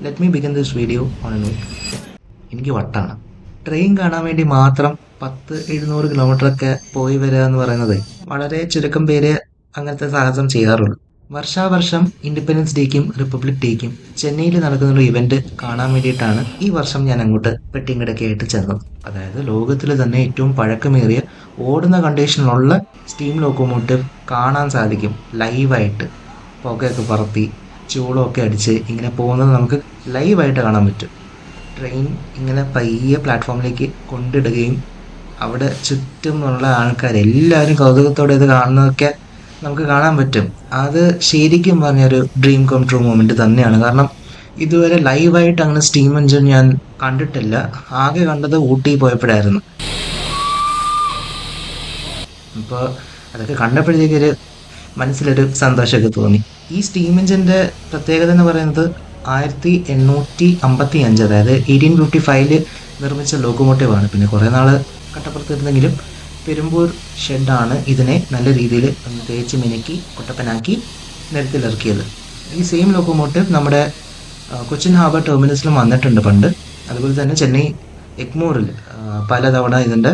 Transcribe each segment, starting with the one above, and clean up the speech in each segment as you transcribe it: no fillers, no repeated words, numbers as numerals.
Let me begin this video on a note. എനിക്ക് വട്ടാണ് train കാണാൻ വേണ്ടി മാത്രം 700 കിലോമീറ്ററൊക്കെ പോയി വരിക എന്ന് പറയുന്നത് വളരെ ചുരുക്കം പേര് അങ്ങനത്തെ സാഹസം ചെയ്യാറുള്ളൂ. വർഷാവർഷം ഇൻഡിപെൻഡൻസ് ഡേക്കും റിപ്പബ്ലിക് ഡേക്കും ചെന്നൈയിൽ നടക്കുന്ന ഇവന്റ് കാണാൻ വേണ്ടിയിട്ടാണ് ഈ വർഷം ഞാൻ അങ്ങോട്ട് പെട്ടിങ്കടക്കായിട്ട് ചെന്നത്. അതായത് ലോകത്തിൽ തന്നെ ഏറ്റവും പഴക്കമേറിയ ഓടുന്ന കണ്ടീഷനിലുള്ള സ്റ്റീം ലോക്കോമോട്ടീവ് കാണാൻ സാധിക്കും ലൈവായിട്ട്. പുകയൊക്കെ പറത്തി ചൂളമൊക്കെ അടിച്ച് ഇങ്ങനെ പോകുന്നത് നമുക്ക് ലൈവായിട്ട് കാണാൻ പറ്റും. ട്രെയിൻ ഇങ്ങനെ പയ്യെ പ്ലാറ്റ്ഫോമിലേക്ക് കൊണ്ടിടുകയും അവിടെ ചുറ്റുമുള്ള ആൾക്കാരെല്ലാവരും കൗതുകത്തോടെ ഇത് കാണുന്നതൊക്കെ നമുക്ക് കാണാൻ പറ്റും. അത് ശരിക്കും പറഞ്ഞൊരു ഡ്രീം കം ട്രൂ മൊമെന്റ് തന്നെയാണ്. കാരണം ഇതുവരെ ലൈവായിട്ട് അങ്ങനെ സ്റ്റീം എഞ്ചിൻ ഞാൻ കണ്ടിട്ടില്ല. ആകെ കണ്ടത് ഊട്ടി പോയപ്പോഴായിരുന്നു. അപ്പോൾ അതൊക്കെ കണ്ടപ്പോഴത്തേക്കൊരു മനസ്സിലൊരു സന്തോഷമൊക്കെ തോന്നി. ഈ സ്റ്റീം എഞ്ചിൻ്റെ പ്രത്യേകത എന്ന് പറയുന്നത് 1855, അതായത് 1855 നിർമ്മിച്ച ലോക്കോമോട്ടീവാണ്. പിന്നെ കുറേ നാൾ കട്ടപ്പുറത്തിരുന്നെങ്കിലും പെരുമ്പൂർ ഷെഡാണ് ഇതിനെ നല്ല രീതിയിൽ തേച്ച് മിനുക്കി കുട്ടപ്പനാക്കി നിരത്തിലിറക്കിയത്. ഈ സെയിം ലോക്കോമോട്ടീവ് നമ്മുടെ കൊച്ചിൻ ഹാർബർ ടെർമിനസിലും വന്നിട്ടുണ്ട് പണ്ട്. അതുപോലെ തന്നെ ചെന്നൈ എഗ്മോറിൽ പലതവണ ഇതിൻ്റെ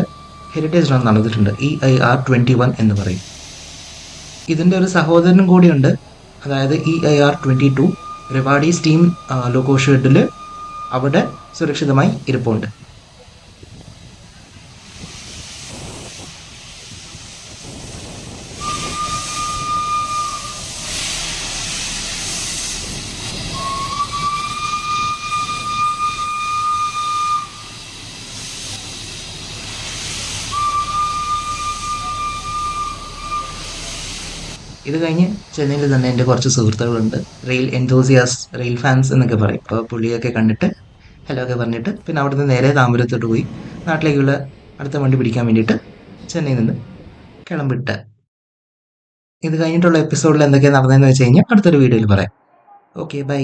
ഹെറിറ്റേജ് റൺ നടന്നിട്ടുണ്ട്. EIR-21 എന്ന് പറയും. ഇതിൻ്റെ ഒരു സഹോദരനും കൂടിയുണ്ട്, അതായത് EIR-22. റെവാഡി സ്റ്റീം ലോക്കോ ഷെഡിൽ അവിടെ സുരക്ഷിതമായി ഇരിപ്പുണ്ട്. ഇത് കഴിഞ്ഞ് ചെന്നൈയിൽ തന്നെ എൻ്റെ കുറച്ച് സുഹൃത്തുക്കളുണ്ട്, റെയിൽ എൻതൂസിയാസ്റ്റ്, റെയിൽ ഫാൻസ് എന്നൊക്കെ പറയും. അപ്പോൾ പുള്ളിയൊക്കെ കണ്ടിട്ട് ഹലോ ഒക്കെ പറഞ്ഞിട്ട് പിന്നെ അവിടുന്ന് നേരെ താമ്പരത്തോട്ട് പോയി നാട്ടിലേക്കുള്ള അടുത്ത വണ്ടി പിടിക്കാൻ വേണ്ടിയിട്ട് ചെന്നൈയിൽ നിന്ന് കിളമ്പിട്ട്. ഇത് കഴിഞ്ഞിട്ടുള്ള എപ്പിസോഡിൽ എന്തൊക്കെയാണ് നടന്നതെന്ന് വെച്ച് കഴിഞ്ഞാൽ അടുത്തൊരു വീഡിയോയിൽ പറയാം. Okay, by.